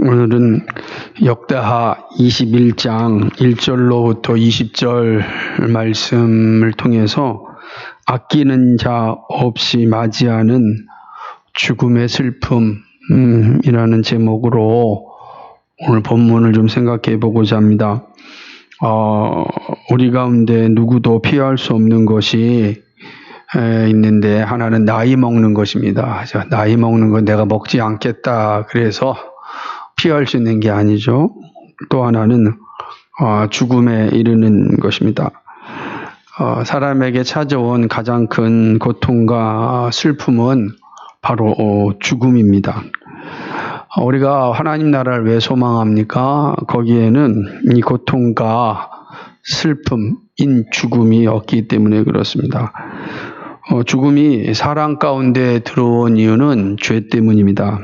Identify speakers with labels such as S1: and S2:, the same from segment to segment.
S1: 오늘은 역대하 21장 1절로부터 20절 말씀을 통해서 아끼는 자 없이 맞이하는 죽음의 슬픔이라는 제목으로 오늘 본문을 좀 생각해 보고자 합니다. 우리 가운데 누구도 피할 수 없는 것이 있는데 하나는 나이 먹는 것입니다. 나이 먹는 건 내가 먹지 않겠다 그래서 피할 수 있는 게 아니죠. 또 하나는 죽음에 이르는 것입니다. 사람에게 찾아온 가장 큰 고통과 슬픔은 바로 죽음입니다. 우리가 하나님 나라를 왜 소망합니까? 거기에는 이 고통과 슬픔인 죽음이 없기 때문에 그렇습니다. 죽음이 사람 가운데 들어온 이유는 죄 때문입니다.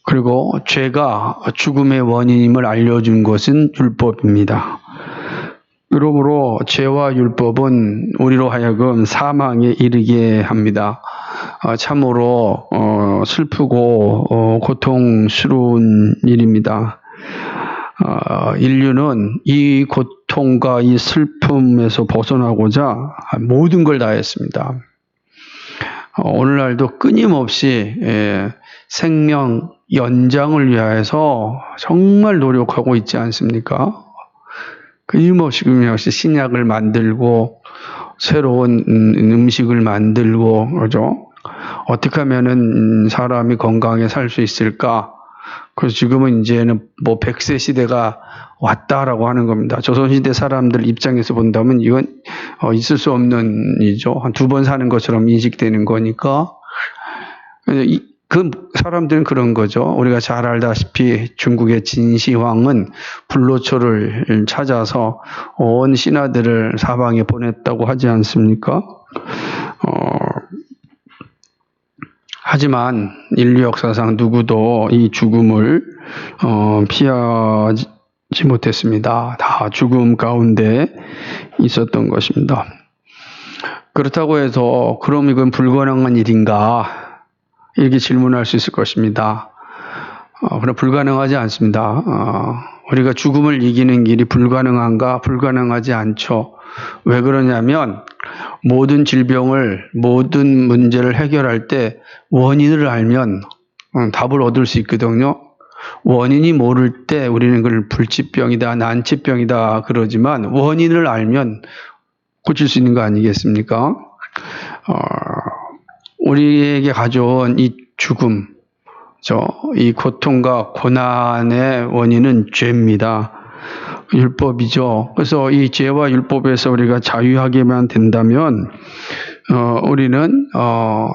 S1: 그리고 죄가 죽음의 원인임을 알려준 것은 율법입니다. 그러므로 죄와 율법은 우리로 하여금 사망에 이르게 합니다. 참으로 슬프고 고통스러운 일입니다. 인류는 이 고통과 이 슬픔에서 벗어나고자 모든 걸 다했습니다. 오늘날도 끊임없이 생명 연장을 위하여서 정말 노력하고 있지 않습니까? 끊임없이 신약을 만들고 새로운 음식을 만들고 그러죠. 어떻게 하면은 사람이 건강하게 살 수 있을까? 그래서 지금은 이제는 100세 시대가 왔다라고 하는 겁니다. 조선시대 사람들 입장에서 본다면 이건 있을 수 없는 일이죠. 한 2번 사는 것처럼 인식되는 거니까. 그 사람들은 그런 거죠. 우리가 잘 알다시피 중국의 진시황은 불로초를 찾아서 온 신하들을 사방에 보냈다고 하지 않습니까? 하지만 인류 역사상 누구도 이 죽음을 피하지 못했습니다. 다 죽음 가운데 있었던 것입니다. 그렇다고 해서 그럼 이건 불가능한 일인가? 이렇게 질문할 수 있을 것입니다. 그럼 불가능하지 않습니다. 우리가 죽음을 이기는 길이 불가능한가? 불가능하지 않죠. 왜 그러냐면 모든 질병을, 모든 문제를 해결할 때 원인을 알면 답을 얻을 수 있거든요. 원인이 모를 때 우리는 그걸 불치병이다, 난치병이다 그러지만 원인을 알면 고칠 수 있는 거 아니겠습니까? 우리에게 가져온 이 죽음, 이 고통과 고난의 원인은 죄입니다. 율법이죠. 그래서 이 죄와 율법에서 우리가 자유하게만 된다면 우리는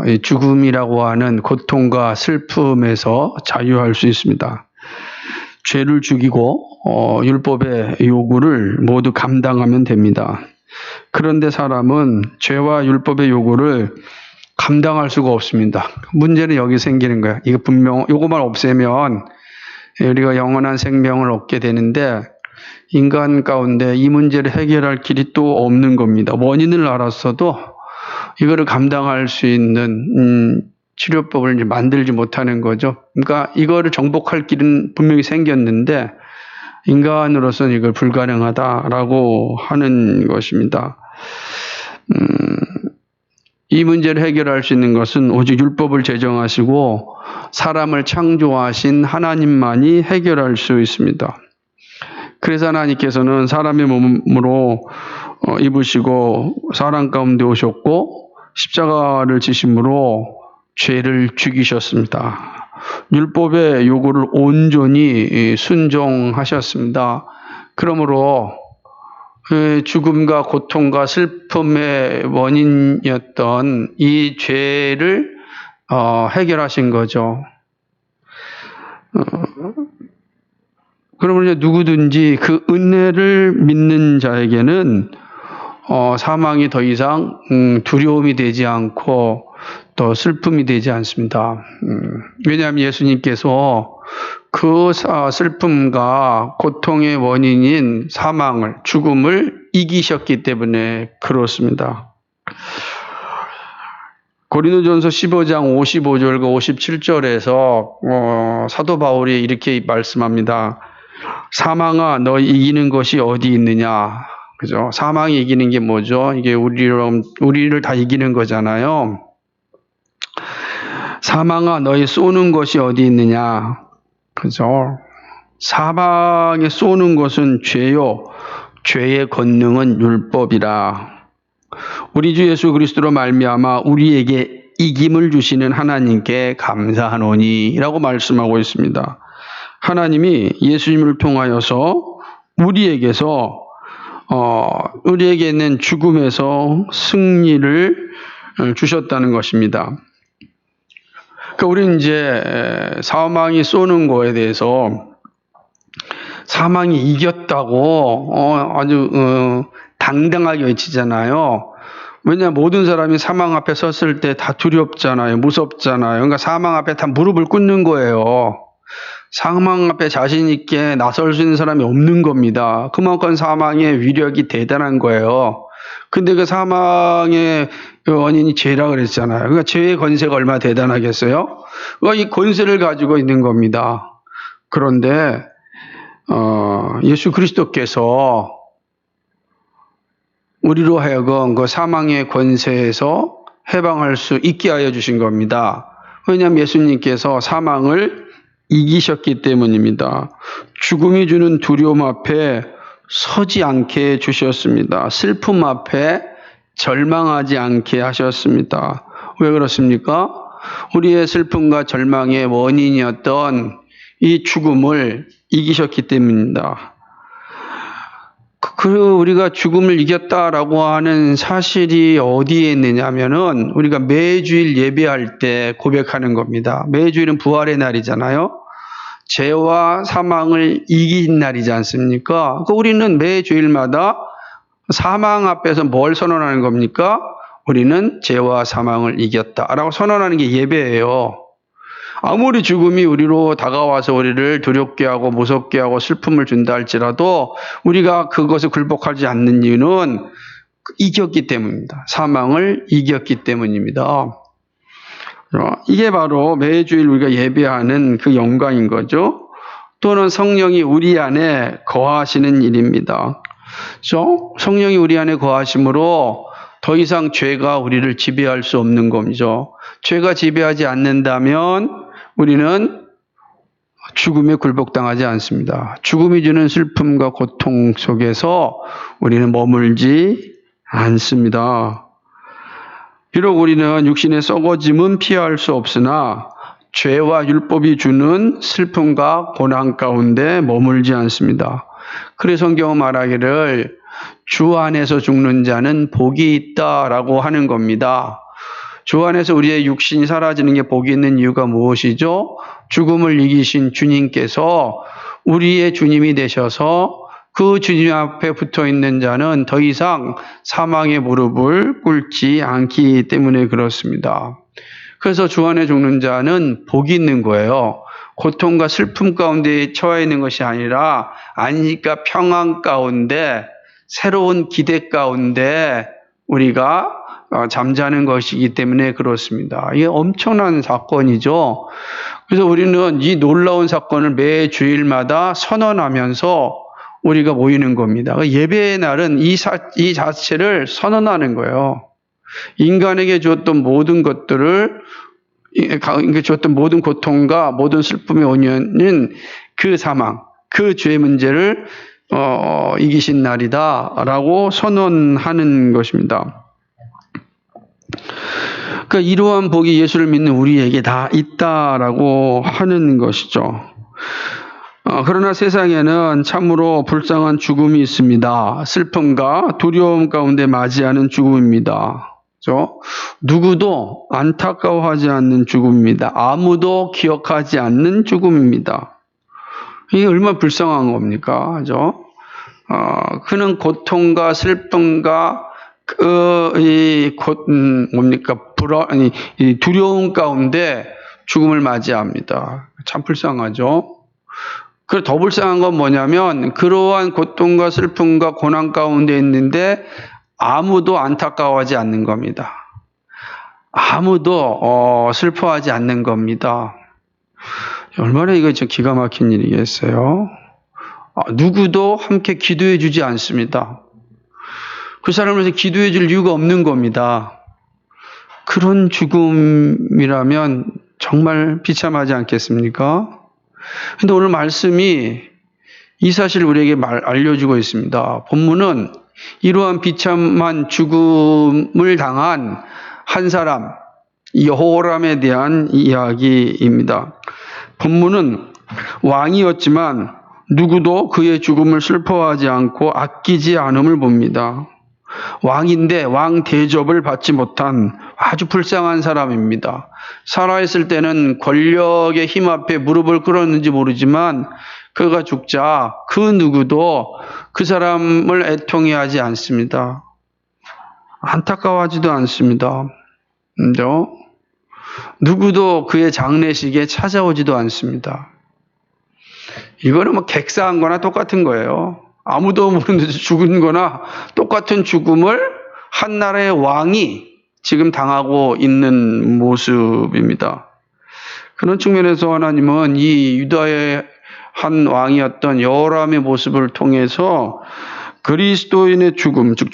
S1: 이 죽음이라고 하는 고통과 슬픔에서 자유할 수 있습니다. 죄를 죽이고 율법의 요구를 모두 감당하면 됩니다. 그런데 사람은 죄와 율법의 요구를 감당할 수가 없습니다. 문제는 여기 생기는 거야. 이거 분명 요거만 없애면 우리가 영원한 생명을 얻게 되는데 인간 가운데 이 문제를 해결할 길이 또 없는 겁니다. 원인을 알았어도 이거를 감당할 수 있는 치료법을 이제 만들지 못하는 거죠. 그러니까 이거를 정복할 길은 분명히 생겼는데 인간으로서는 이걸 불가능하다라고 하는 것입니다. 이 문제를 해결할 수 있는 것은 오직 율법을 제정하시고 사람을 창조하신 하나님만이 해결할 수 있습니다. 그래서 하나님께서는 사람의 몸으로 입으시고 사람 가운데 오셨고 십자가를 지심으로 죄를 죽이셨습니다. 율법의 요구를 온전히 순종하셨습니다. 그러므로 죽음과 고통과 슬픔의 원인이었던 이 죄를 해결하신 거죠. 그러면 이제 누구든지 그 은혜를 믿는 자에게는 사망이 더 이상 두려움이 되지 않고 또 슬픔이 되지 않습니다. 왜냐하면 예수님께서 그 슬픔과 고통의 원인인 사망을, 죽음을 이기셨기 때문에 그렇습니다. 고린도전서 15장 55절과 57절에서 사도 바울이 이렇게 말씀합니다. 사망아, 너 이기는 것이 어디 있느냐? 그죠? 사망이 이기는 게 뭐죠? 이게 우리를 다 이기는 거잖아요. 사망아, 너희 쏘는 것이 어디 있느냐? 그죠? 사망에 쏘는 것은 죄요. 죄의 권능은 율법이라. 우리 주 예수 그리스도로 말미암아 우리에게 이김을 주시는 하나님께 감사하노니라고 말씀하고 있습니다. 하나님이 예수님을 통하여서 우리에게 있는 죽음에서 승리를 주셨다는 것입니다. 그러니까 우리는 이제 사망이 쏘는 거에 대해서 사망이 이겼다고 아주 당당하게 외치잖아요. 왜냐하면 모든 사람이 사망 앞에 섰을 때 다 두렵잖아요. 무섭잖아요. 그러니까 사망 앞에 다 무릎을 꿇는 거예요. 사망 앞에 자신 있게 나설 수 있는 사람이 없는 겁니다. 그만큼 사망의 위력이 대단한 거예요. 근데 그 사망의 원인이 죄라 그랬잖아요. 그러니까 죄의 권세가 얼마나 대단하겠어요? 그러니까 이 권세를 가지고 있는 겁니다. 그런데 예수 그리스도께서 우리로 하여금 그 사망의 권세에서 해방할 수 있게 하여 주신 겁니다. 왜냐하면 예수님께서 사망을 이기셨기 때문입니다. 죽음이 주는 두려움 앞에 서지 않게 해주셨습니다. 슬픔 앞에 절망하지 않게 하셨습니다. 왜 그렇습니까? 우리의 슬픔과 절망의 원인이었던 이 죽음을 이기셨기 때문입니다. 우리가 죽음을 이겼다라고 하는 사실이 어디에 있느냐면은 우리가 매주일 예배할 때 고백하는 겁니다. 매주일은 부활의 날이잖아요. 죄와 사망을 이긴 날이지 않습니까? 우리는 매주일마다 사망 앞에서 뭘 선언하는 겁니까? 우리는 죄와 사망을 이겼다라고 선언하는 게 예배예요. 아무리 죽음이 우리로 다가와서 우리를 두렵게 하고 무섭게 하고 슬픔을 준다 할지라도 우리가 그것을 굴복하지 않는 이유는 이겼기 때문입니다. 사망을 이겼기 때문입니다. 이게 바로 매주일 우리가 예배하는 그 영광인 거죠. 또는 성령이 우리 안에 거하시는 일입니다. 성령이 우리 안에 거하심으로 더 이상 죄가 우리를 지배할 수 없는 겁니다. 죄가 지배하지 않는다면 우리는 죽음에 굴복당하지 않습니다. 죽음이 주는 슬픔과 고통 속에서 우리는 머물지 않습니다. 비록 우리는 육신의 썩어짐은 피할 수 없으나 죄와 율법이 주는 슬픔과 고난 가운데 머물지 않습니다. 그래서 성경은 말하기를 주 안에서 죽는 자는 복이 있다라고 하는 겁니다. 주 안에서 우리의 육신이 사라지는 게 복이 있는 이유가 무엇이죠? 죽음을 이기신 주님께서 우리의 주님이 되셔서 그 주님 앞에 붙어 있는 자는 더 이상 사망의 무릎을 꿇지 않기 때문에 그렇습니다. 그래서 주 안에 죽는 자는 복이 있는 거예요. 고통과 슬픔 가운데 처해 있는 것이 아니라 안식과 평안 가운데 새로운 기대 가운데 우리가 잠자는 것이기 때문에 그렇습니다. 이게 엄청난 사건이죠. 그래서 우리는 이 놀라운 사건을 매 주일마다 선언하면서 우리가 모이는 겁니다. 예배의 날은 이 자체를 선언하는 거예요. 인간에게 주었던 모든 것들을, 주었던 모든 고통과 모든 슬픔의 원인은 그 사망, 그 죄의 문제를 이기신 날이다라고 선언하는 것입니다. 그러니까 이러한 복이 예수를 믿는 우리에게 다 있다라고 하는 것이죠. 그러나 세상에는 참으로 불쌍한 죽음이 있습니다. 슬픔과 두려움 가운데 맞이하는 죽음입니다. 그렇죠? 누구도 안타까워하지 않는 죽음입니다. 아무도 기억하지 않는 죽음입니다. 이게 얼마나 불쌍한 겁니까? 그죠? 그는 고통과 슬픔과 이 두려움 가운데 죽음을 맞이합니다. 참 불쌍하죠? 그리고 더 불쌍한 건 뭐냐면 그러한 고통과 슬픔과 고난 가운데 있는데 아무도 안타까워하지 않는 겁니다. 아무도 슬퍼하지 않는 겁니다. 얼마나 이거 좀 기가 막힌 일이겠어요. 누구도 함께 기도해 주지 않습니다. 그 사람을 위해서 기도해 줄 이유가 없는 겁니다. 그런 죽음이라면 정말 비참하지 않겠습니까? 근데 오늘 말씀이 이 사실을 우리에게 알려주고 있습니다. 본문은 이러한 비참한 죽음을 당한 한 사람, 여호람에 대한 이야기입니다. 본문은 왕이었지만 누구도 그의 죽음을 슬퍼하지 않고 아끼지 않음을 봅니다. 왕인데 왕 대접을 받지 못한 아주 불쌍한 사람입니다. 살아있을 때는 권력의 힘 앞에 무릎을 꿇었는지 모르지만 그가 죽자 그 누구도 그 사람을 애통해하지 않습니다. 안타까워하지도 않습니다. 누구도 그의 장례식에 찾아오지도 않습니다. 이거는 뭐 객사한 거나 똑같은 거예요. 아무도 모르는 듯이 죽은 거나 똑같은 죽음을 한 나라의 왕이 지금 당하고 있는 모습입니다. 그런 측면에서 하나님은 이 유다의 한 왕이었던 여호람의 모습을 통해서 그리스도인의 죽음, 즉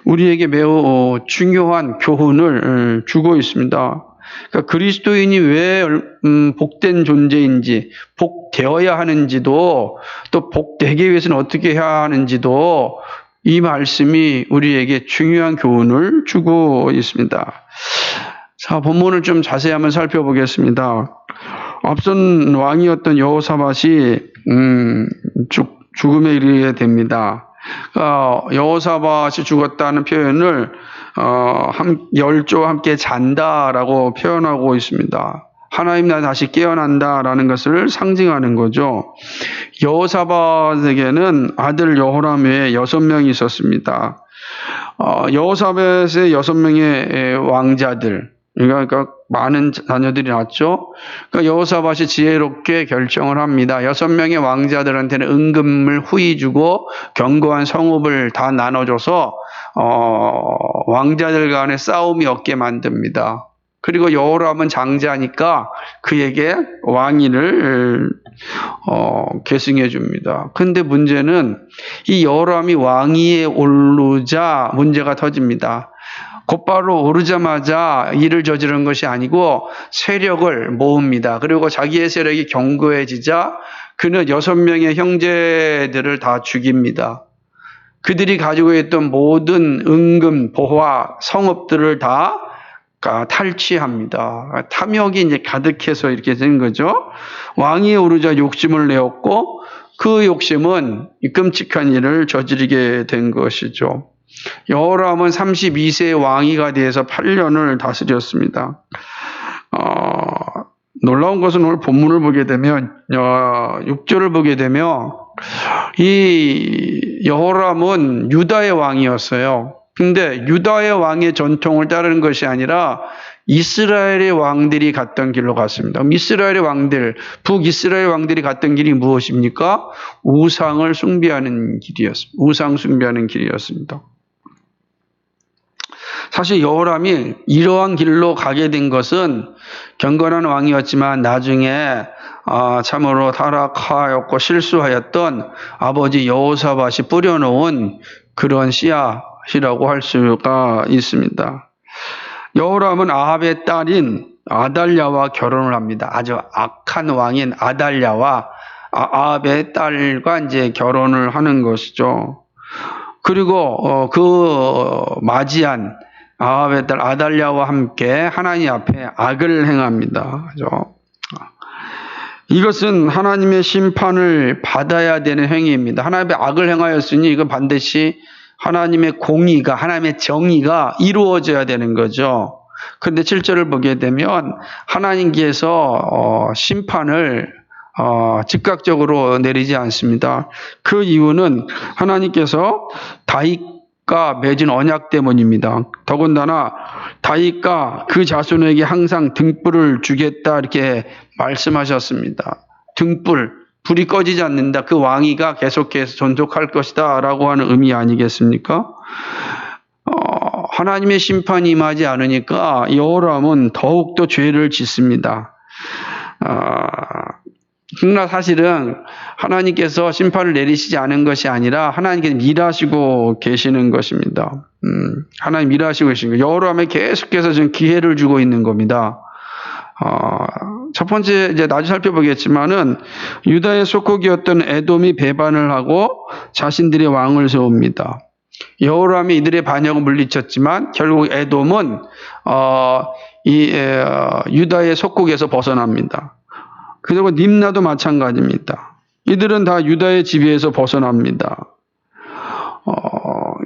S1: 우리에게 매우 중요한 교훈을 주고 있습니다. 그러니까 그리스도인이 왜 복된 존재인지, 복되어야 하는지도, 또 복되기 위해서는 어떻게 해야 하는지도 이 말씀이 우리에게 중요한 교훈을 주고 있습니다. 자, 본문을 좀 자세히 한번 살펴보겠습니다. 앞선 왕이었던 여호사밧이 죽음에 이르게 됩니다. 여호사밧이 죽었다는 표현을 열조와 함께 잔다라고 표현하고 있습니다. 하나님 나 다시 깨어난다라는 것을 상징하는 거죠. 여호사밧에게는 아들 여호람 외에 6명이 있었습니다. 여호사밧의 6명의 왕자들, 그러니까 많은 자녀들이 낳았죠. 그러니까 여호사밧이 지혜롭게 결정을 합니다. 6명의 왕자들한테는 은금을 후히 주고 견고한 성읍을 다 나눠줘서 왕자들 간의 싸움이 없게 만듭니다. 그리고 여호람은 장자니까 그에게 왕위를 계승해 줍니다. 그런데 문제는 이 여호람이 왕위에 오르자 문제가 터집니다. 곧바로 오르자마자 일을 저지른 것이 아니고 세력을 모읍니다. 그리고 자기의 세력이 견고해지자 그는 6명의 형제들을 다 죽입니다. 그들이 가지고 있던 모든 은금, 보화, 성읍들을 다 탈취합니다. 탐욕이 이제 가득해서 이렇게 된 거죠. 왕위에 오르자 욕심을 내었고 그 욕심은 끔찍한 일을 저지르게 된 것이죠. 여호람은 32세의 왕위가 돼서 8년을 다스렸습니다. 놀라운 것은 오늘 본문을 보게 되면 6절을 보게 되면 이 여호람은 유다의 왕이었어요. 근데 유다의 왕의 전통을 따르는 것이 아니라 이스라엘의 왕들이 갔던 길로 갔습니다. 이스라엘의 왕들, 북이스라엘 왕들이 갔던 길이 무엇입니까? 우상을 숭배하는 길이었습니다. 우상 숭배하는 길이었습니다. 사실 여호람이 이러한 길로 가게 된 것은 경건한 왕이었지만 나중에 참으로 타락하였고 실수하였던 아버지 여호사밧이 뿌려놓은 그런 씨앗이라고 할 수가 있습니다. 여호람은 아합의 딸인 아달랴와 결혼을 합니다. 아주 악한 왕인 아달랴와 아합의 딸과 이제 결혼을 하는 것이죠. 그리고 그 맞이한 아합의 딸 아달랴와 함께 하나님 앞에 악을 행합니다. 그죠? 이것은 하나님의 심판을 받아야 되는 행위입니다. 하나님의 악을 행하였으니 이건 반드시 하나님의 공의가, 하나님의 정의가 이루어져야 되는 거죠. 그런데 7절을 보게 되면 하나님께서 심판을 즉각적으로 내리지 않습니다. 그 이유는 하나님께서 다윗과 맺은 언약 때문입니다. 더군다나 다윗과 그 자손에게 항상 등불을 주겠다 이렇게 말씀하셨습니다. 불이 꺼지지 않는다. 그 왕위가 계속해서 존속할 것이다 라고 하는 의미 아니겠습니까? 하나님의 심판이 임하지 않으니까 여호람은 더욱더 죄를 짓습니다. 그러나 사실은 하나님께서 심판을 내리시지 않은 것이 아니라 하나님께서 일하시고 계시는 것입니다. 하나님 일하시고 계시는 거예요. 여호람에 계속해서 지금 기회를 주고 있는 겁니다. 첫 번째 이제 나중에 살펴보겠지만은 유다의 속국이었던 에돔이 배반을 하고 자신들의 왕을 세웁니다. 여호람이 이들의 반역을 물리쳤지만 결국 에돔은 유다의 속국에서 벗어납니다. 그리고 림나도 마찬가지입니다. 이들은 다 유다의 지배에서 벗어납니다.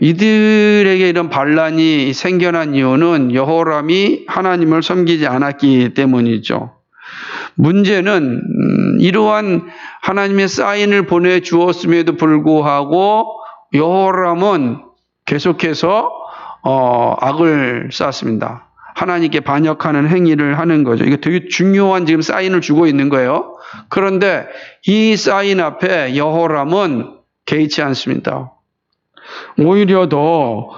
S1: 이들에게 이런 반란이 생겨난 이유는 여호람이 하나님을 섬기지 않았기 때문이죠. 문제는 이러한 하나님의 사인을 보내주었음에도 불구하고 여호람은 계속해서 악을 쌓습니다. 하나님께 반역하는 행위를 하는 거죠. 이게 되게 중요한 지금 사인을 주고 있는 거예요. 그런데 이 사인 앞에 여호람은 개의치 않습니다. 오히려 더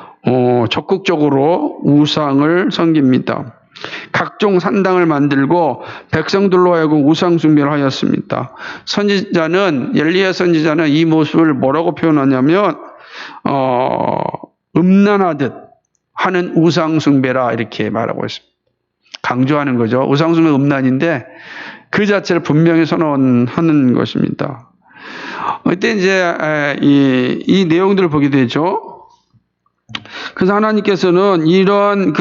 S1: 적극적으로 우상을 섬깁니다. 각종 산당을 만들고 백성들로 하여금 우상 숭배를 하였습니다. 엘리야 선지자는 이 모습을 뭐라고 표현하냐면 음란하듯 하는 우상 숭배라 이렇게 말하고 있습니다. 강조하는 거죠. 우상 숭배 음란인데 그 자체를 분명히 선언하는 것입니다. 이때 이제 이 내용들을 보게 되죠. 그래서 하나님께서는 이런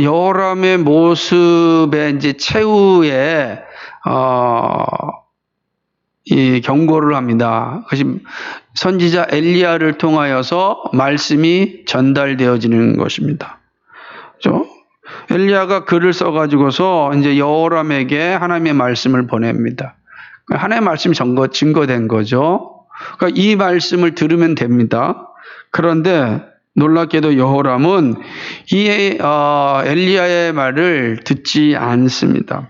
S1: 여호람의 모습의 이제 최후에 이 경고를 합니다. 그것이 선지자 엘리야를 통하여서 말씀이 전달되어지는 것입니다. 그렇죠? 엘리야가 글을 써가지고서 이제 여호람에게 하나님의 말씀을 보냅니다. 하나님의 말씀이 증거된 거죠. 그러니까 이 말씀을 들으면 됩니다. 그런데 놀랍게도 여호람은 이 엘리야의 말을 듣지 않습니다.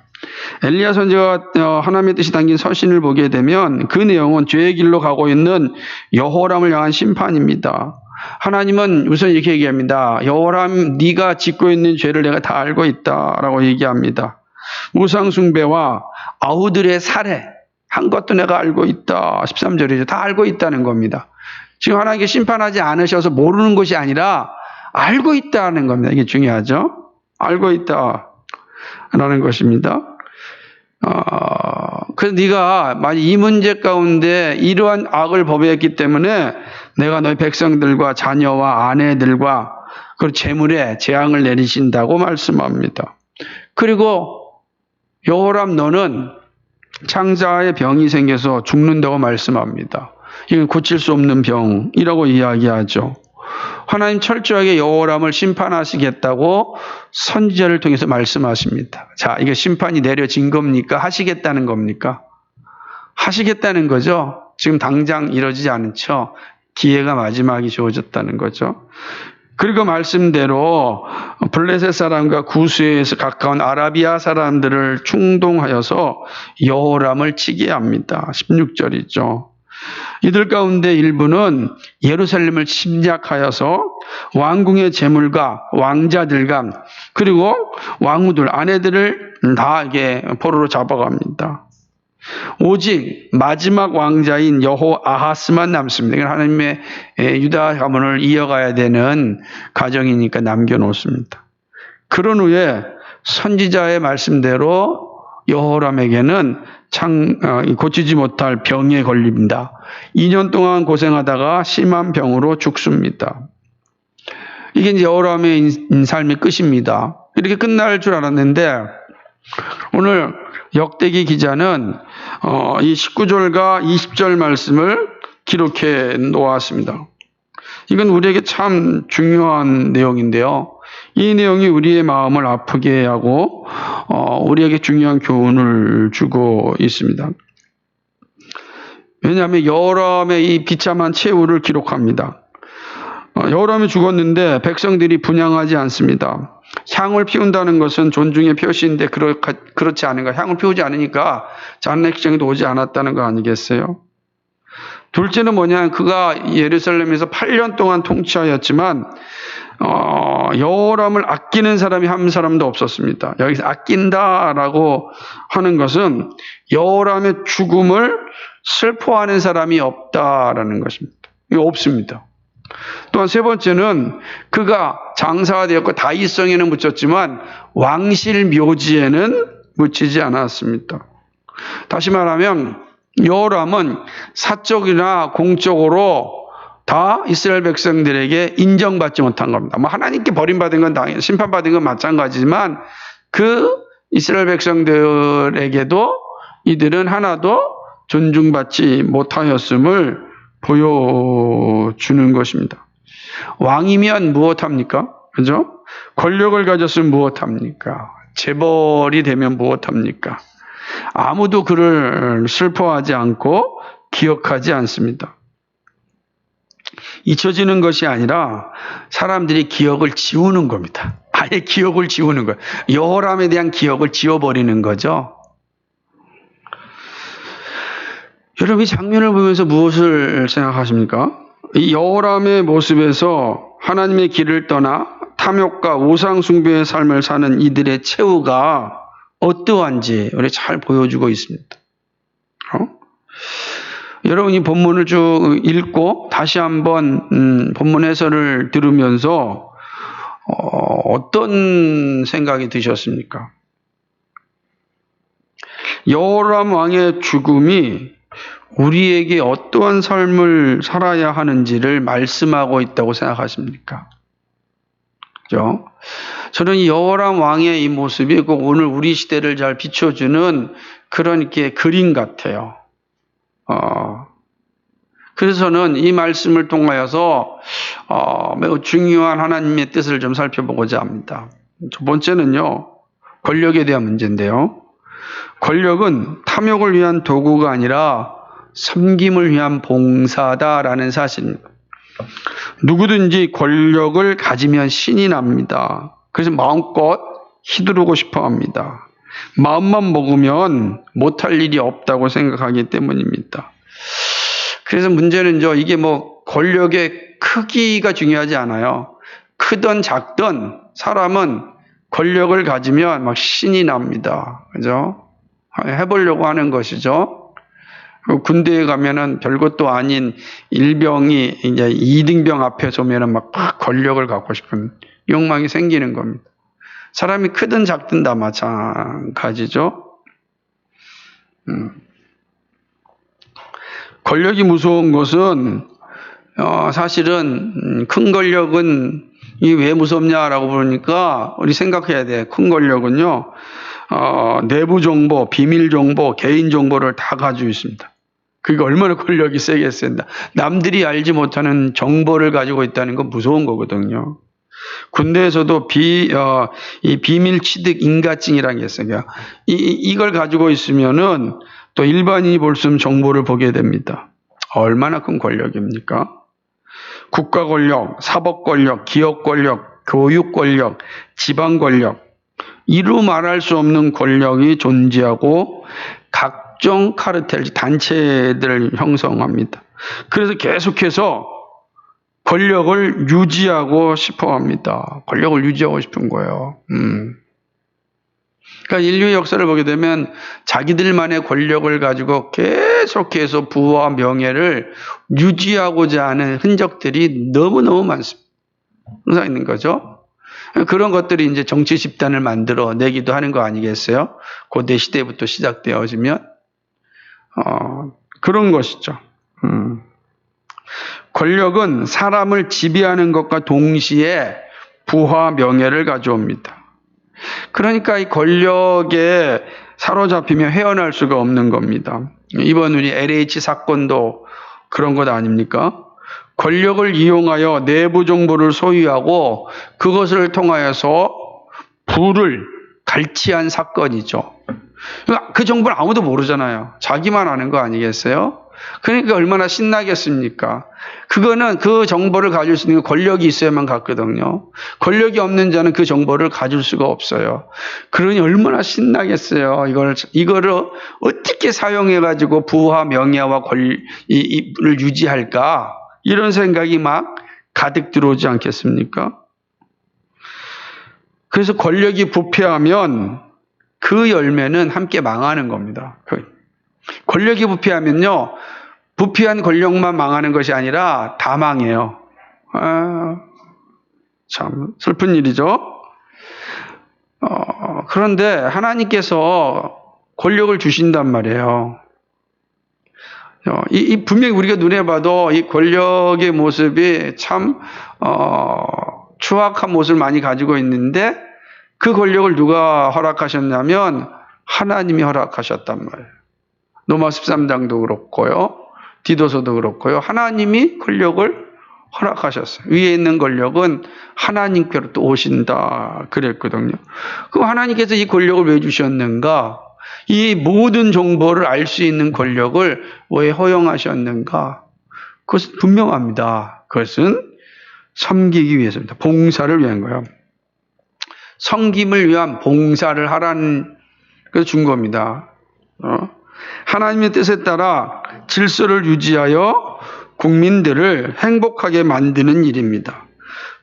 S1: 엘리야 선지자가 하나님의 뜻이 담긴 서신을 보게 되면 그 내용은 죄의 길로 가고 있는 여호람을 향한 심판입니다. 하나님은 우선 이렇게 얘기합니다. 여호람, 네가 짓고 있는 죄를 내가 다 알고 있다라고 얘기합니다. 우상 숭배와 아우들의 살해 한 것도 내가 알고 있다. 13절이죠. 다 알고 있다는 겁니다. 지금 하나님께 심판하지 않으셔서 모르는 것이 아니라 알고 있다는 겁니다. 이게 중요하죠. 알고 있다라는 것입니다. 그래서 네가 만약 이 문제 가운데 이러한 악을 범했기 때문에 내가 너희 백성들과 자녀와 아내들과 그 재물에 재앙을 내리신다고 말씀합니다. 그리고 여호람 너는 창자의 병이 생겨서 죽는다고 말씀합니다. 이건 고칠 수 없는 병이라고 이야기하죠. 하나님 철저하게 여호람을 심판하시겠다고 선지자를 통해서 말씀하십니다. 자, 이게 심판이 내려진 겁니까? 하시겠다는 겁니까? 하시겠다는 거죠. 지금 당장 이루어지지 않죠. 기회가 마지막이 주어졌다는 거죠. 그리고 말씀대로 블레셋 사람과 구스에서 가까운 아라비아 사람들을 충동하여서 여호람을 치게 합니다. 16절이죠. 이들 가운데 일부는 예루살렘을 침략하여서 왕궁의 재물과 왕자들과 그리고 왕후들, 아내들을 다 이게 포로로 잡아갑니다. 오직 마지막 왕자인 여호아하스만 남습니다. 이건 하나님의 유다 가문을 이어가야 되는 가정이니까 남겨놓습니다. 그런 후에 선지자의 말씀대로 여호람에게는 고치지 못할 병에 걸립니다. 2년 동안 고생하다가 심한 병으로 죽습니다. 이게 이제 여호람의 삶의 끝입니다. 이렇게 끝날 줄 알았는데 오늘 역대기 기자는 이 19절과 20절 말씀을 기록해 놓았습니다. 이건 우리에게 참 중요한 내용인데요. 이 내용이 우리의 마음을 아프게 하고 우리에게 중요한 교훈을 주고 있습니다. 왜냐하면 여호람의 이 비참한 최후를 기록합니다. 여호람이 죽었는데 백성들이 분향하지 않습니다. 향을 피운다는 것은 존중의 표시인데 그렇지 않은가? 향을 피우지 않으니까 장례식장에도 오지 않았다는 거 아니겠어요? 둘째는 뭐냐? 그가 예루살렘에서 8년 동안 통치하였지만 여호람을 아끼는 사람이 한 사람도 없었습니다. 여기서 아낀다라고 하는 것은 여호람의 죽음을 슬퍼하는 사람이 없다라는 것입니다. 이거 없습니다. 또한 세 번째는 그가 장사가 되었고 다윗성에는 묻혔지만 왕실 묘지에는 묻히지 않았습니다. 다시 말하면 여호람은 사적이나 공적으로 다 이스라엘 백성들에게 인정받지 못한 겁니다. 뭐 하나님께 버림받은 건 당연히 심판받은 건 마찬가지지만 그 이스라엘 백성들에게도 이들은 하나도 존중받지 못하였음을 보여주는 것입니다. 왕이면 무엇합니까? 그죠? 권력을 가졌으면 무엇합니까? 재벌이 되면 무엇합니까? 아무도 그를 슬퍼하지 않고 기억하지 않습니다. 잊혀지는 것이 아니라 사람들이 기억을 지우는 겁니다. 아예 기억을 지우는 거예요. 여호람에 대한 기억을 지워버리는 거죠. 여러분 이 장면을 보면서 무엇을 생각하십니까? 이 여호람의 모습에서 하나님의 길을 떠나 탐욕과 우상 숭배의 삶을 사는 이들의 최후가 어떠한지 우리 잘 보여주고 있습니다. 여러분 이 본문을 쭉 읽고 다시 한번 본문 해설을 들으면서 어떤 생각이 드셨습니까? 여호람 왕의 죽음이 우리에게 어떠한 삶을 살아야 하는지를 말씀하고 있다고 생각하십니까? 그죠? 저는 이 여호람 왕의 이 모습이 꼭 오늘 우리 시대를 잘 비춰주는 그런 이렇게 그림 같아요. 그래서 저는 이 말씀을 통하여서 매우 중요한 하나님의 뜻을 좀 살펴보고자 합니다. 첫 번째는요, 권력에 대한 문제인데요. 권력은 탐욕을 위한 도구가 아니라 섬김을 위한 봉사다라는 사실입니다. 누구든지 권력을 가지면 신이 납니다. 그래서 마음껏 휘두르고 싶어 합니다. 마음만 먹으면 못할 일이 없다고 생각하기 때문입니다. 그래서 문제는 이게 뭐 권력의 크기가 중요하지 않아요. 크든 작든 사람은 권력을 가지면 막 신이 납니다. 그죠? 해보려고 하는 것이죠. 군대에 가면은 별것도 아닌 일병이 이제 2등병 앞에 서면은 막 권력을 갖고 싶은 욕망이 생기는 겁니다. 사람이 크든 작든 다 마찬가지죠. 권력이 무서운 것은 사실은 큰 권력은 이 왜 무섭냐라고 보니까 우리 생각해야 돼. 큰 권력은요 내부 정보, 비밀 정보, 개인 정보를 다 가지고 있습니다. 그게 얼마나 권력이 세겠어요. 남들이 알지 못하는 정보를 가지고 있다는 건 무서운 거거든요. 군대에서도 이 비밀 취득 인가증이라는 게 있어요. 이걸 가지고 있으면은 또 일반인이 볼 수 없는 정보를 보게 됩니다. 얼마나 큰 권력입니까? 국가 권력, 사법 권력, 기업 권력, 교육 권력, 지방 권력, 이루 말할 수 없는 권력이 존재하고 각종 카르텔, 단체들을 형성합니다. 그래서 계속해서 권력을 유지하고 싶어 합니다. 권력을 유지하고 싶은 거예요. 그러니까 인류의 역사를 보게 되면 자기들만의 권력을 가지고 계속해서 부와 명예를 유지하고자 하는 흔적들이 너무너무 많습니다. 항상 있는 거죠. 그런 것들이 이제 정치 집단을 만들어 내기도 하는 거 아니겠어요? 고대 시대부터 시작되어지면 그런 것이죠. 권력은 사람을 지배하는 것과 동시에 부와 명예를 가져옵니다. 그러니까 이 권력에 사로잡히면 헤어날 수가 없는 겁니다. 이번 우리 LH 사건도 그런 것 아닙니까? 권력을 이용하여 내부 정보를 소유하고 그것을 통하여서 부를 갈취한 사건이죠. 그 정보는 아무도 모르잖아요. 자기만 아는 거 아니겠어요? 그러니까 얼마나 신나겠습니까? 그거는 그 정보를 가질 수 있는 권력이 있어야만 갖거든요. 권력이 없는 자는 그 정보를 가질 수가 없어요. 그러니 얼마나 신나겠어요. 이거를 어떻게 사용해가지고 부와 명예와 권리를 유지할까? 이런 생각이 막 가득 들어오지 않겠습니까? 그래서 권력이 부패하면 그 열매는 함께 망하는 겁니다. 권력이 부패하면요, 부패한 권력만 망하는 것이 아니라 다 망해요. 참 슬픈 일이죠. 그런데 하나님께서 권력을 주신단 말이에요. 분명히 우리가 눈에 봐도 이 권력의 모습이 참 추악한 모습을 많이 가지고 있는데, 그 권력을 누가 허락하셨냐면 하나님이 허락하셨단 말이에요. 로마 13장도 그렇고요, 디도서도 그렇고요. 하나님이 권력을 허락하셨어요. 위에 있는 권력은 하나님께로부터 오신다 그랬거든요. 그럼 하나님께서 이 권력을 왜 주셨는가? 이 모든 정보를 알 수 있는 권력을 왜 허용하셨는가? 그것은 분명합니다. 그것은 섬기기 위해서입니다. 봉사를 위한 거예요. 섬김을 위한 봉사를 하라는 그 준 겁니다. 하나님의 뜻에 따라 질서를 유지하여 국민들을 행복하게 만드는 일입니다.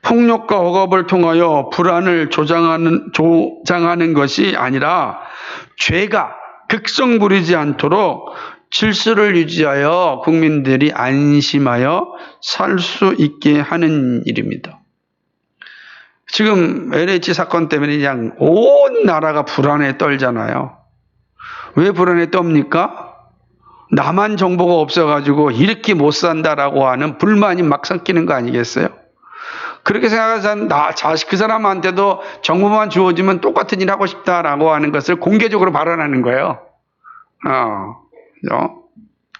S1: 폭력과 억압을 통하여 불안을 조장하는 것이 아니라 죄가 극성 부리지 않도록 질서를 유지하여 국민들이 안심하여 살 수 있게 하는 일입니다. 지금 LH 사건 때문에 그냥 온 나라가 불안에 떨잖아요. 왜 불안에 떱니까? 나만 정보가 없어가지고 이렇게 못 산다라고 하는 불만이 막 섞이는 거 아니겠어요? 그렇게 생각해서 그 사람한테도 정보만 주어지면 똑같은 일 하고 싶다라고 하는 것을 공개적으로 발언하는 거예요.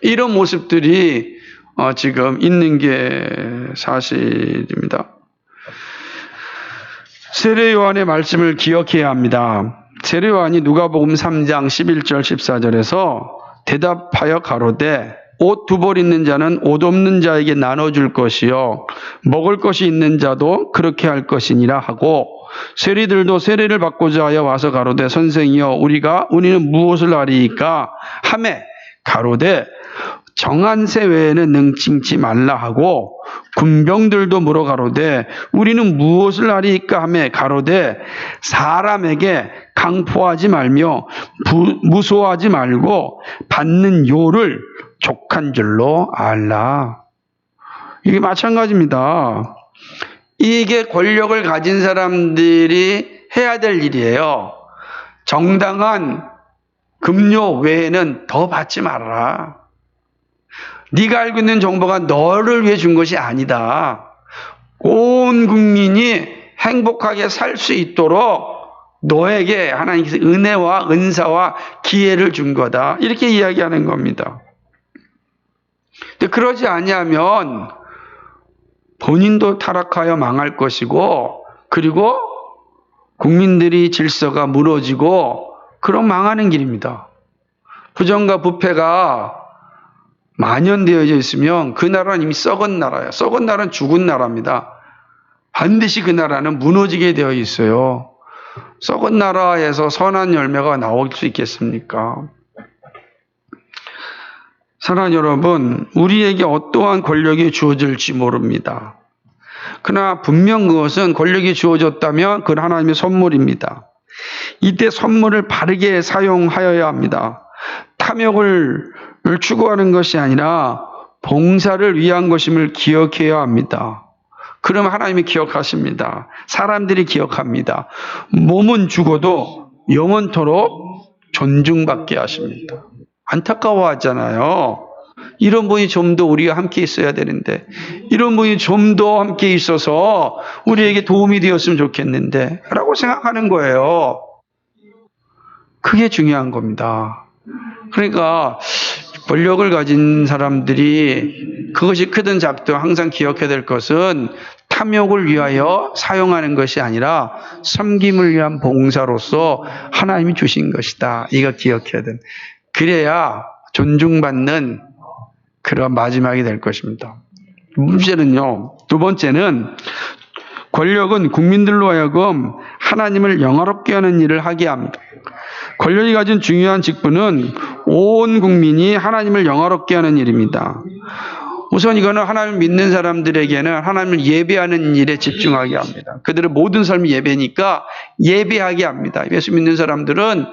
S1: 이런 모습들이 지금 있는 게 사실입니다. 세례 요한의 말씀을 기억해야 합니다. 세례 요한이 누가복음 3장 11절 14절에서 대답하여 가로되 옷 두 벌 있는 자는 옷 없는 자에게 나눠줄 것이요 먹을 것이 있는 자도 그렇게 할 것이니라 하고, 세리들도 세례를 받고자 하여 와서 가로되 선생이여 우리는 무엇을 하리이까 하매 가로되 정한 새 외에는 능칭치 말라 하고, 군병들도 물어 가로되 우리는 무엇을 하리이까 하매 가로되 사람에게 강포하지 말며 무소하지 말고 받는 요를 족한 줄로 알라. 이게 마찬가지입니다. 이게 권력을 가진 사람들이 해야 될 일이에요. 정당한 급료 외에는 더 받지 말아라. 네가 알고 있는 정보가 너를 위해 준 것이 아니다. 온 국민이 행복하게 살 수 있도록 너에게 하나님께서 은혜와 은사와 기회를 준 거다. 이렇게 이야기하는 겁니다. 근데 그러지 아니하면 본인도 타락하여 망할 것이고, 그리고 국민들이 질서가 무너지고, 그럼 망하는 길입니다. 부정과 부패가 만연되어져 있으면 그 나라는 이미 썩은 나라예요. 썩은 나라는 죽은 나라입니다. 반드시 그 나라는 무너지게 되어 있어요. 썩은 나라에서 선한 열매가 나올 수 있겠습니까? 사랑하는 여러분, 우리에게 어떠한 권력이 주어질지 모릅니다. 그러나 분명 그것은 권력이 주어졌다면 그건 하나님의 선물입니다. 이때 선물을 바르게 사용하여야 합니다. 탐욕을 추구하는 것이 아니라 봉사를 위한 것임을 기억해야 합니다. 그럼 하나님이 기억하십니다. 사람들이 기억합니다. 몸은 죽어도 영원토록 존중받게 하십니다. 안타까워하잖아요. 이런 분이 좀 더 우리가 함께 있어야 되는데, 이런 분이 좀 더 함께 있어서 우리에게 도움이 되었으면 좋겠는데 라고 생각하는 거예요. 그게 중요한 겁니다. 그러니까 권력을 가진 사람들이 그것이 크든 작든 항상 기억해야 될 것은 탐욕을 위하여 사용하는 것이 아니라 섬김을 위한 봉사로서 하나님이 주신 것이다. 이거 기억해야 돼. 그래야 존중받는 그런 마지막이 될 것입니다. 문제는요, 두 번째는 권력은 국민들로 하여금 하나님을 영화롭게 하는 일을 하게 합니다. 권력이 가진 중요한 직분은 온 국민이 하나님을 영화롭게 하는 일입니다. 우선 이거는 하나님을 믿는 사람들에게는 하나님을 예배하는 일에 집중하게 합니다. 그들의 모든 삶이 예배니까 예배하게 합니다. 예수 믿는 사람들은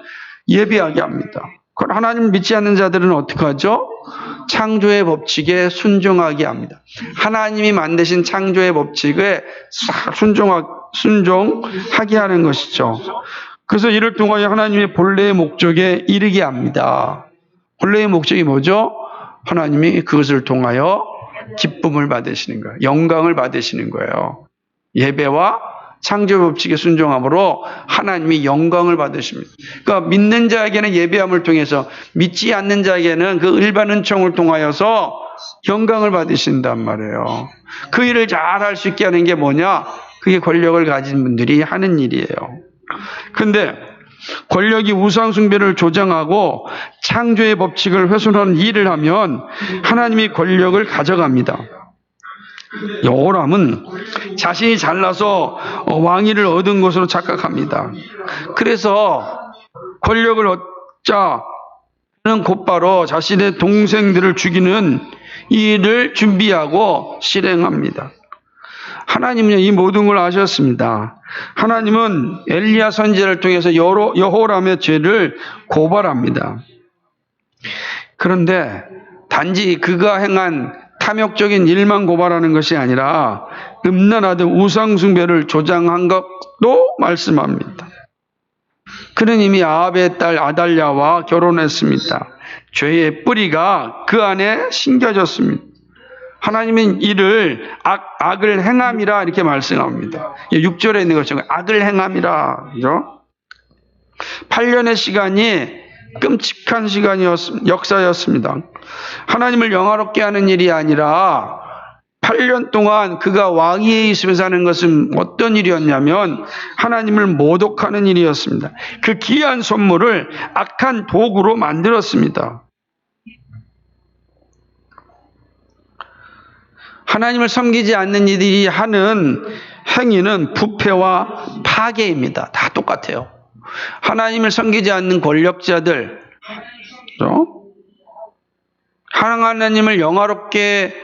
S1: 예배하게 합니다. 그럼 하나님을 믿지 않는 자들은 어떻게 하죠? 창조의 법칙에 순종하게 합니다. 하나님이 만드신 창조의 법칙에 순종하게 하는 것이죠. 그래서 이를 통하여 하나님의 본래의 목적에 이르게 합니다. 본래의 목적이 뭐죠? 하나님이 그것을 통하여 기쁨을 받으시는 거예요. 영광을 받으시는 거예요. 예배와 창조 법칙에 순종함으로 하나님이 영광을 받으십니다. 그러니까 믿는 자에게는 예배함을 통해서, 믿지 않는 자에게는 그 일반 은총을 통하여서 영광을 받으신단 말이에요. 그 일을 잘 할 수 있게 하는 게 뭐냐? 그게 권력을 가진 분들이 하는 일이에요. 근데 권력이 우상 숭배를 조장하고 창조의 법칙을 훼손하는 일을 하면 하나님이 권력을 가져갑니다. 여호람은 자신이 잘나서 왕위를 얻은 것으로 착각합니다. 그래서 권력을 얻자는 곧바로 자신의 동생들을 죽이는 일을 준비하고 실행합니다. 하나님은 이 모든 걸 아셨습니다. 하나님은 엘리야 선지자를 통해서 여호람의 죄를 고발합니다. 그런데 단지 그가 행한 탐욕적인 일만 고발하는 것이 아니라 음란하듯 우상숭배를 조장한 것도 말씀합니다. 그는 이미 아합의 딸 아달랴와 결혼했습니다. 죄의 뿌리가 그 안에 심겨졌습니다. 하나님은 이를 악을 행함이라 이렇게 말씀합니다. 6절에 있는 것처럼 악을 행함이라. 그죠? 8년의 시간이 끔찍한 역사였습니다. 하나님을 영화롭게 하는 일이 아니라 8년 동안 그가 왕위에 있으면서 하는 것은 어떤 일이었냐면 하나님을 모독하는 일이었습니다. 그 귀한 선물을 악한 도구로 만들었습니다. 하나님을 섬기지 않는 이들이 하는 행위는 부패와 파괴입니다. 다 똑같아요. 하나님을 섬기지 않는 권력자들, 하나님을 영화롭게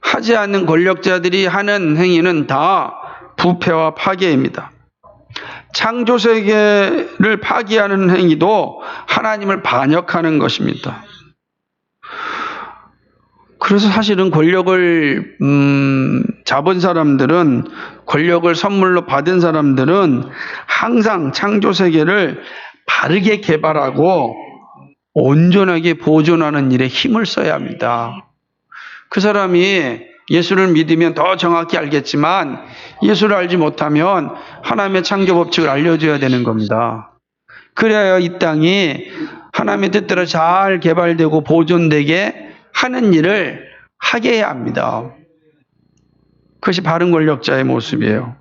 S1: 하지 않는 권력자들이 하는 행위는 다 부패와 파괴입니다. 창조세계를 파괴하는 행위도 하나님을 반역하는 것입니다. 그래서 사실은 권력을 잡은 사람들은, 권력을 선물로 받은 사람들은 항상 창조세계를 바르게 개발하고 온전하게 보존하는 일에 힘을 써야 합니다. 그 사람이 예수를 믿으면 더 정확히 알겠지만 예수를 알지 못하면 하나님의 창조 법칙을 알려줘야 되는 겁니다. 그래야 이 땅이 하나님의 뜻대로 잘 개발되고 보존되게 하는 일을 하게 해야 합니다. 그것이 바른 권력자의 모습이에요.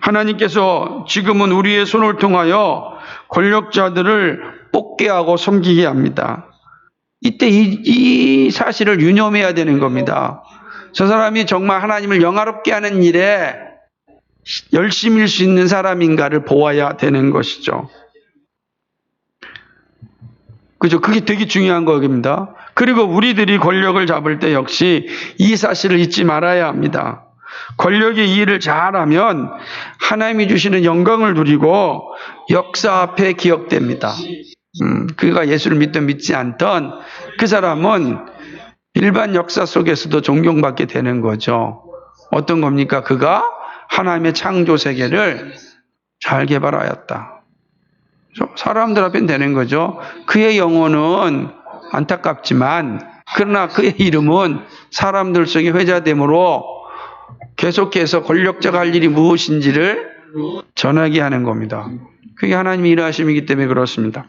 S1: 하나님께서 지금은 우리의 손을 통하여 권력자들을 뽑게 하고 섬기게 합니다. 이때 이 사실을 유념해야 되는 겁니다. 저 사람이 정말 하나님을 영화롭게 하는 일에 열심일 수 있는 사람인가를 보아야 되는 것이죠. 그죠? 그게 되게 중요한 겁니다. 그리고 우리들이 권력을 잡을 때 역시 이 사실을 잊지 말아야 합니다. 권력이 이 일을 잘하면 하나님이 주시는 영광을 누리고 역사 앞에 기억됩니다. 그가 예수를 믿든 믿지 않던 그 사람은 일반 역사 속에서도 존경받게 되는 거죠. 어떤 겁니까? 그가 하나님의 창조 세계를 잘 개발하였다. 사람들 앞엔 되는 거죠. 그의 영혼은 안타깝지만 그러나 그의 이름은 사람들 속에 회자되므로 계속해서 권력자가 할 일이 무엇인지를 전하게 하는 겁니다. 그게 하나님의 일하심이기 때문에 그렇습니다.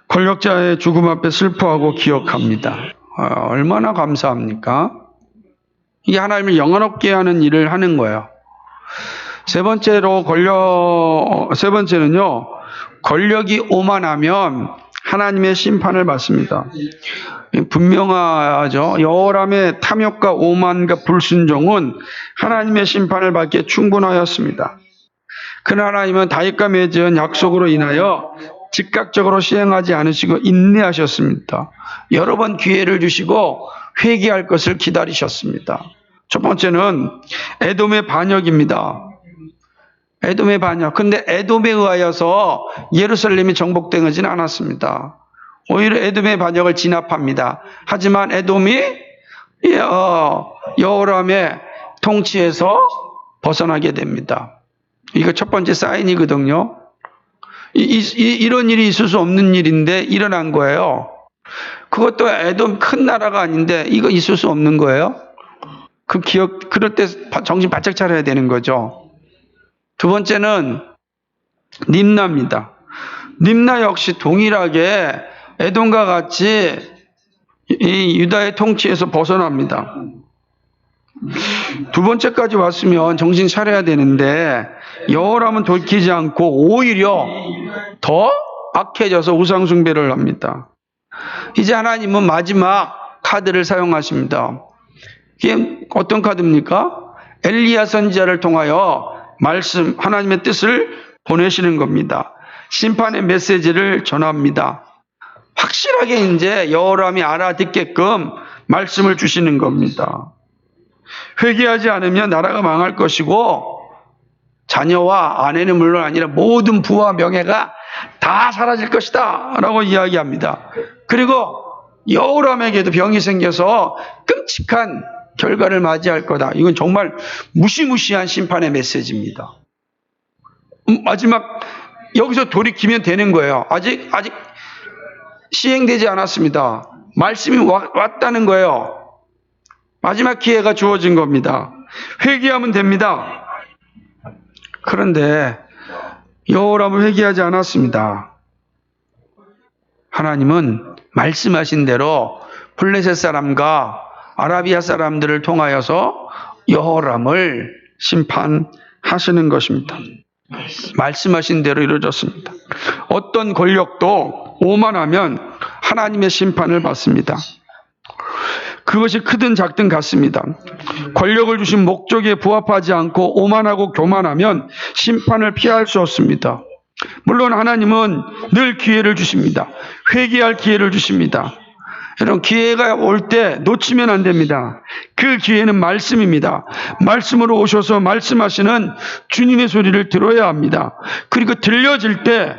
S1: 권력자의 죽음 앞에 슬퍼하고 기억합니다. 얼마나 감사합니까? 이게 하나님을 영원롭게 하는 일을 하는 거예요. 세 번째는요, 권력이 오만하면 하나님의 심판을 받습니다. 분명하죠. 여호람의 탐욕과 오만과 불순종은 하나님의 심판을 받기에 충분하였습니다. 그러나 하나님은 다윗과 맺은 약속으로 인하여 즉각적으로 시행하지 않으시고 인내하셨습니다. 여러 번 기회를 주시고 회개할 것을 기다리셨습니다. 첫 번째는 에돔의 반역입니다. 에돔의 반역. 근데 에돔에 의하여서 예루살렘이 정복되지는 않았습니다. 오히려 에돔의 반역을 진압합니다. 하지만 에돔이 여호람의 통치에서 벗어나게 됩니다. 이거 첫 번째 사인이거든요. 이런 일이 있을 수 없는 일인데 일어난 거예요. 그것도 에돔 큰 나라가 아닌데 이거 있을 수 없는 거예요. 그럴 때 정신 바짝 차려야 되는 거죠. 두 번째는 림나입니다. 림나 역시 동일하게 에돔과 같이 이 유다의 통치에서 벗어납니다. 두 번째까지 왔으면 정신 차려야 되는데 여호람은 돌이키지 않고 오히려 더 악해져서 우상숭배를 합니다. 이제 하나님은 마지막 카드를 사용하십니다. 이게 어떤 카드입니까? 엘리야 선지자를 통하여 하나님의 뜻을 보내시는 겁니다. 심판의 메시지를 전합니다. 확실하게 이제 여호람이 알아듣게끔 말씀을 주시는 겁니다. 회개하지 않으면 나라가 망할 것이고 자녀와 아내는 물론 아니라 모든 부와 명예가 다 사라질 것이다 라고 이야기합니다. 그리고 여호람에게도 병이 생겨서 끔찍한 결과를 맞이할 거다. 이건 정말 무시무시한 심판의 메시지입니다. 마지막 여기서 돌이키면 되는 거예요. 아직 시행되지 않았습니다. 말씀이 왔다는 거예요. 마지막 기회가 주어진 겁니다. 회개하면 됩니다. 그런데 여호람은 회개하지 않았습니다. 하나님은 말씀하신 대로 블레셋 사람과 아라비아 사람들을 통하여서 여호람을 심판하시는 것입니다. 말씀하신 대로 이루어졌습니다. 어떤 권력도 오만하면 하나님의 심판을 받습니다. 그것이 크든 작든 같습니다. 권력을 주신 목적에 부합하지 않고 오만하고 교만하면 심판을 피할 수 없습니다. 물론 하나님은 늘 기회를 주십니다. 회개할 기회를 주십니다. 여러분, 기회가 올 때 놓치면 안 됩니다. 그 기회는 말씀입니다. 말씀으로 오셔서 말씀하시는 주님의 소리를 들어야 합니다. 그리고 들려질 때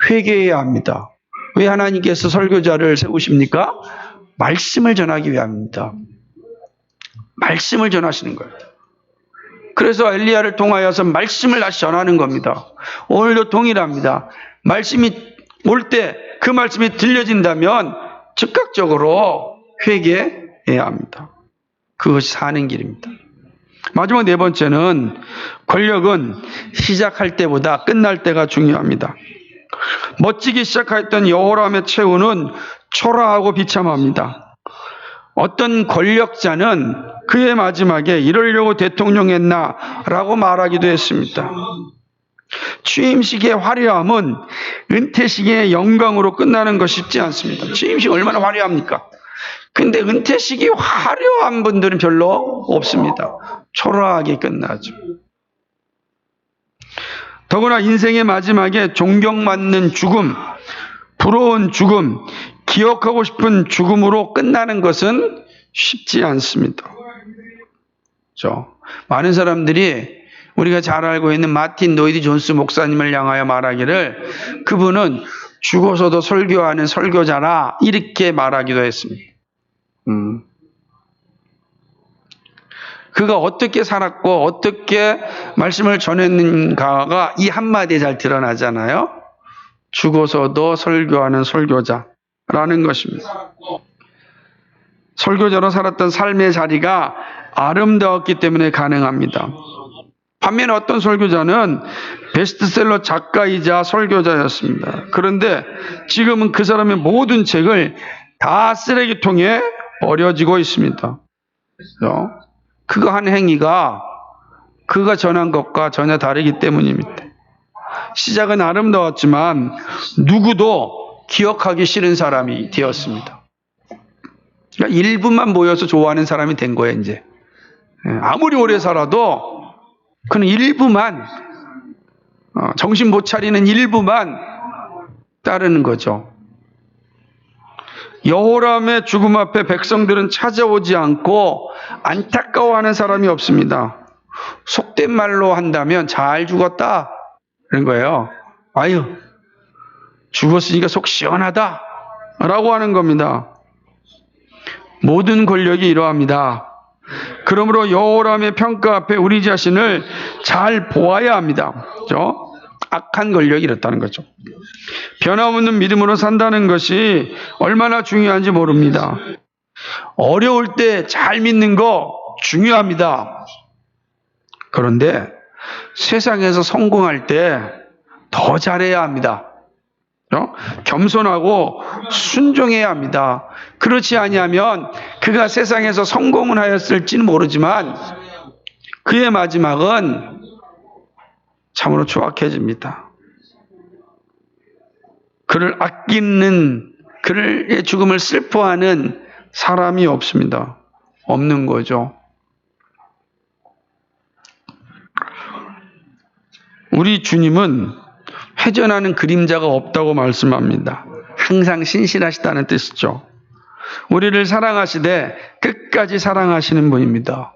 S1: 회개해야 합니다. 왜 하나님께서 설교자를 세우십니까? 말씀을 전하기 위함입니다. 말씀을 전하시는 거예요. 그래서 엘리야를 통하여서 말씀을 다시 전하는 겁니다. 오늘도 동일합니다. 말씀이 올 때 그 말씀이 들려진다면 즉각적으로 회개해야 합니다. 그것이 사는 길입니다. 마지막 네 번째는 권력은 시작할 때보다 끝날 때가 중요합니다. 멋지게 시작했던 여호람의 최후는 초라하고 비참합니다. 어떤 권력자는 그의 마지막에 이러려고 대통령했나 라고 말하기도 했습니다. 취임식의 화려함은 은퇴식의 영광으로 끝나는 것이 쉽지 않습니다. 취임식 얼마나 화려합니까? 근데 은퇴식이 화려한 분들은 별로 없습니다. 초라하게 끝나죠. 더구나 인생의 마지막에 존경받는 죽음, 부러운 죽음, 기억하고 싶은 죽음으로 끝나는 것은 쉽지 않습니다. 많은 사람들이 우리가 잘 알고 있는 마틴 노이드 존스 목사님을 향하여 말하기를 그분은 죽어서도 설교하는 설교자라 이렇게 말하기도 했습니다. 그가 어떻게 살았고 어떻게 말씀을 전했는가가 이 한마디에 잘 드러나잖아요. 죽어서도 설교하는 설교자라는 것입니다. 설교자로 살았던 삶의 자리가 아름다웠기 때문에 가능합니다. 반면에 어떤 설교자는 베스트셀러 작가이자 설교자였습니다. 그런데 지금은 그 사람의 모든 책을 다 쓰레기통에 버려지고 있습니다. 그거 한 행위가 그가 전한 것과 전혀 다르기 때문입니다. 시작은 아름다웠지만 누구도 기억하기 싫은 사람이 되었습니다. 그러니까 일부만 모여서 좋아하는 사람이 된 거예요, 이제. 아무리 오래 살아도 그는 일부만, 정신 못 차리는 일부만 따르는 거죠. 여호람의 죽음 앞에 백성들은 찾아오지 않고 안타까워하는 사람이 없습니다. 속된 말로 한다면 잘 죽었다 그런 거예요. 아유, 죽었으니까 속 시원하다 라고 하는 겁니다. 모든 권력이 이러합니다. 그러므로 여호람의 평가 앞에 우리 자신을 잘 보아야 합니다. 그렇죠? 악한 권력이 이렇다는 거죠. 변함없는 믿음으로 산다는 것이 얼마나 중요한지 모릅니다. 어려울 때 잘 믿는 거 중요합니다. 그런데 세상에서 성공할 때 더 잘해야 합니다. 겸손하고 순종해야 합니다. 그렇지 아니하면 그가 세상에서 성공은 하였을지는 모르지만 그의 마지막은 참으로 추악해집니다. 그를 아끼는, 그의 죽음을 슬퍼하는 사람이 없습니다. 없는 거죠. 우리 주님은 회전하는 그림자가 없다고 말씀합니다. 항상 신실하시다는 뜻이죠. 우리를 사랑하시되 끝까지 사랑하시는 분입니다.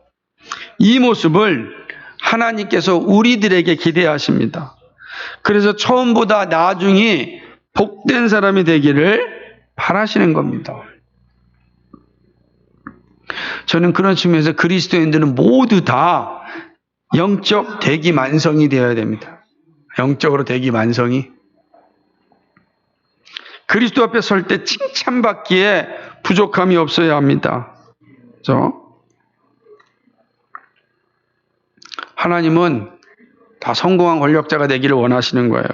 S1: 이 모습을 하나님께서 우리들에게 기대하십니다. 그래서 처음보다 나중이 복된 사람이 되기를 바라시는 겁니다. 저는 그런 측면에서 그리스도인들은 모두 다 영적 대기만성이 되어야 됩니다. 영적으로 대기만성이. 그리스도 앞에 설 때 칭찬받기에 부족함이 없어야 합니다. 그렇죠? 하나님은 다 성공한 권력자가 되기를 원하시는 거예요.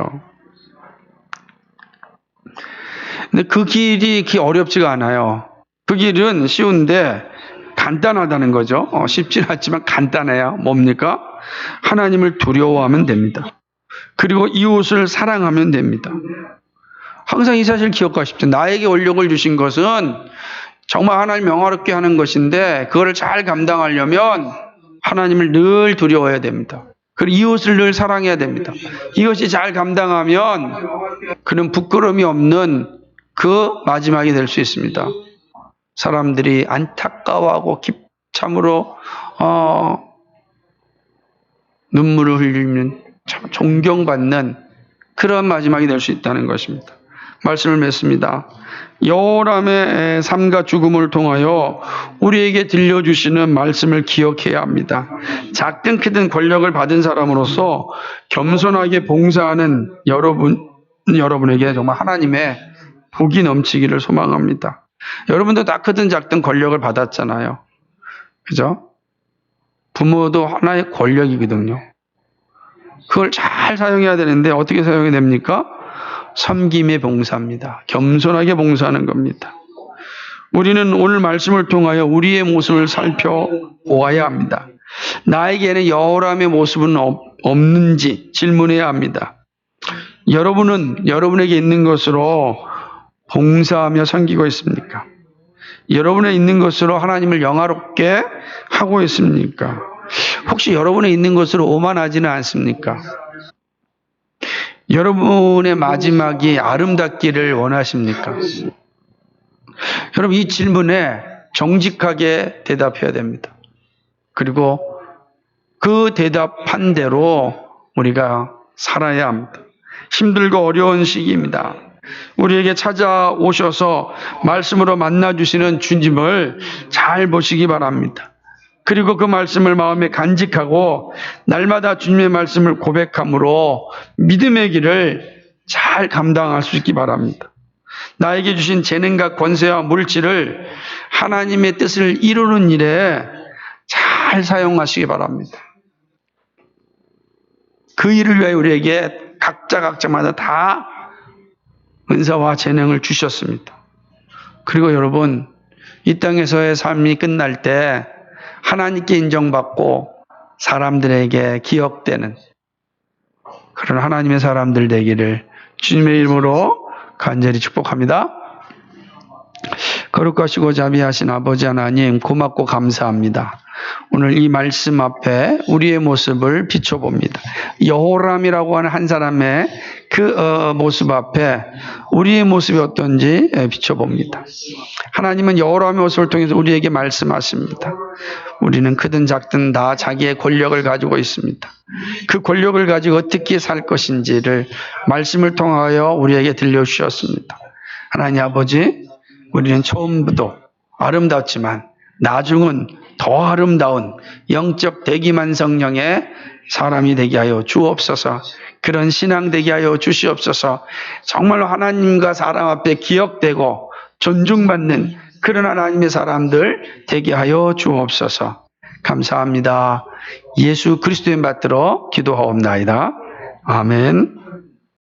S1: 근데 그 길이 어렵지가 않아요. 그 길은 쉬운데 간단하다는 거죠. 쉽지는 않지만 간단해요. 뭡니까? 하나님을 두려워하면 됩니다. 그리고 이웃을 사랑하면 됩니다. 항상 이 사실 기억하십시오. 나에게 권력을 주신 것은 정말 하나님 영화롭게 하는 것인데 그거를 잘 감당하려면 하나님을 늘 두려워해야 됩니다. 그리고 이웃을 늘 사랑해야 됩니다. 이것이 잘 감당하면 그는 부끄러움이 없는 그 마지막이 될 수 있습니다. 사람들이 안타까워하고 참으로 눈물을 흘리는 참 존경받는 그런 마지막이 될 수 있다는 것입니다. 말씀을 맺습니다. 여호람의 삶과 죽음을 통하여 우리에게 들려주시는 말씀을 기억해야 합니다. 작든 크든 권력을 받은 사람으로서 겸손하게 봉사하는 여러분에게 정말 하나님의 복이 넘치기를 소망합니다. 여러분도 다 크든 작든 권력을 받았잖아요. 그죠? 부모도 하나의 권력이거든요. 그걸 잘 사용해야 되는데 어떻게 사용해야 됩니까? 섬김의 봉사입니다. 겸손하게 봉사하는 겁니다. 우리는 오늘 말씀을 통하여 우리의 모습을 살펴보아야 합니다. 나에게는 여호람의 모습은 없는지 질문해야 합니다. 여러분은 여러분에게 있는 것으로 봉사하며 섬기고 있습니까? 여러분에 있는 것으로 하나님을 영화롭게 하고 있습니까? 혹시 여러분에 있는 것으로 오만하지는 않습니까? 여러분의 마지막이 아름답기를 원하십니까? 여러분 이 질문에 정직하게 대답해야 됩니다. 그리고 그 대답한 대로 우리가 살아야 합니다. 힘들고 어려운 시기입니다. 우리에게 찾아오셔서 말씀으로 만나주시는 주님을 잘 보시기 바랍니다. 그리고 그 말씀을 마음에 간직하고 날마다 주님의 말씀을 고백함으로 믿음의 길을 잘 감당할 수 있기 바랍니다. 나에게 주신 재능과 권세와 물질을 하나님의 뜻을 이루는 일에 잘 사용하시기 바랍니다. 그 일을 위해 우리에게 각자마다 다 은사와 재능을 주셨습니다. 그리고 여러분, 이 땅에서의 삶이 끝날 때 하나님께 인정받고 사람들에게 기억되는 그런 하나님의 사람들 되기를 주님의 이름으로 간절히 축복합니다. 거룩하시고 자비하신 아버지 하나님, 고맙고 감사합니다. 오늘 이 말씀 앞에 우리의 모습을 비춰봅니다. 여호람이라고 하는 한 사람의 그 모습 앞에 우리의 모습이 어떤지 비춰봅니다. 하나님은 여호와의 모습을 통해서 우리에게 말씀하십니다. 우리는 크든 작든 다 자기의 권력을 가지고 있습니다. 그 권력을 가지고 어떻게 살 것인지를 말씀을 통하여 우리에게 들려주셨습니다. 하나님 아버지, 우리는 처음부터 아름답지만 나중은 더 아름다운 영적 대기만 성령의 사람이 되게 하여 주옵소서. 그런 신앙 되게 하여 주시옵소서. 정말로 하나님과 사람 앞에 기억되고 존중받는 그런 하나님의 사람들 되게 하여 주옵소서. 감사합니다. 예수 그리스도의 받들어 기도하옵나이다. 아멘.